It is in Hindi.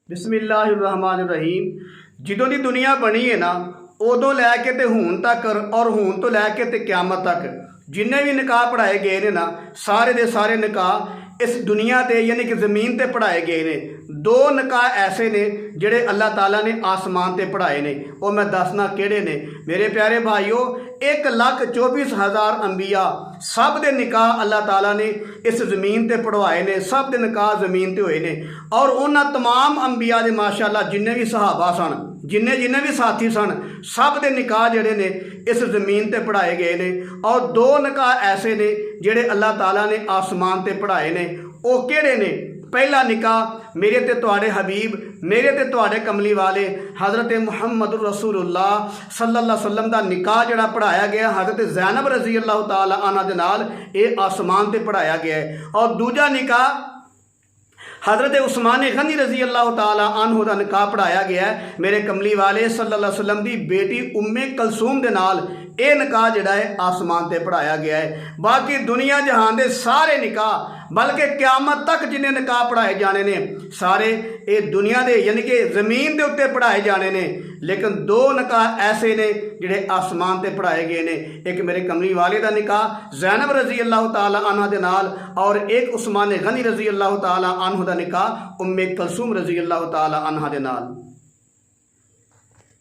बिस्मिल्लाहिर्रहमानिर्रहीम। ਜਦੋਂ ਦੀ ਦੁਨੀਆ ਬਣੀ ਹੈ ਨਾ ਉਦੋਂ ਲੈ ਕੇ ਤੇ ਹੁਣ ਤੱਕ ਔਰ ਹੁਣ ਤੋਂ ਲੈ ਕੇ ਤੇ ਕਿਆਮਤ ਤੱਕ ਜਿੰਨੇ ਵੀ ਨਿਕਾਹ ਪੜਾਏ ਗਏ ਨੇ ਨਾ ਸਾਰੇ ਦੇ ਸਾਰੇ ਨਿਕਾਹ इस दुनिया ते यानी कि ज़मीन ते पढ़ाए गए ने। दो निकाह ऐसे ने जिहड़े अल्लाह ताला ने आसमान ते पढ़ाए ने, वो मैं दसना किहड़े ने। मेरे प्यारे भाईओ, 1,24,000 अंबिया सब दे निकाह अल्लाह ताला ने इस ज़मीन ते पढ़वाए ने, सब दे निकाह ज़मीन ते होए ने। और उन्हां तमाम अंबिया दे माशाअल्लाह जिन्ने भी सहाबा सन, जिन्ने भी साथी सन, सब दे निकाह जिहड़े ने इस ज़मीन ते पढ़ाए गए ने। और दो निकाह ऐसे ने जिहड़े अल्लाह ताला ने आसमान ते पढ़ाए ने। वो किहड़े ने? पहला निकाह मेरे ते तुहाडे हबीब, मेरे ते तुहाडे कमली वाले हज़रत मुहम्मद रसूलुल्लाह सल्लल्लाहु अलैहि वसल्लम का निकाह जिहड़ा पढ़ाया गया हज़रत ज़ैनब रज़ी अल्लाह तआला अन्हा दे नाल, ये आसमान ते पढ़ाया गया है। और दूजा निकाह हज़रत उस्मान गनी रज़ी अल्लाह तआला अन्हु दा निकाह पढ़ाया गया है मेरे कमली वाले सल्लल्लाहु अलैहि वसल्लम की बेटी उम्मे कलसूम दे नाल। ये निकाह जिहड़ा है आसमान ते पढ़ाया गया है। बाकी दुनिया जहान दे सारे निकाह बल्कि क़यामत तक जिन्हें निकाह पढ़ाए जाने ने सारे ये दुनिया दे यानी कि ज़मीन दे उत्ते पढ़ाए जाने ने। लेकिन दो निकाह ऐसे ने जिहड़े आसमान ते पढ़ाए गए ने। एक मेरे कमली वाले का निकाह ज़ैनब रज़ी अल्लाह तआला अन्हा दे नाल, और एक उस्मान गनी रज़ी अल्लाह तआला अन्हु दा निकाह उम्मे कलसूम रज़ी अल्लाह तआला अन्हा दे नाल।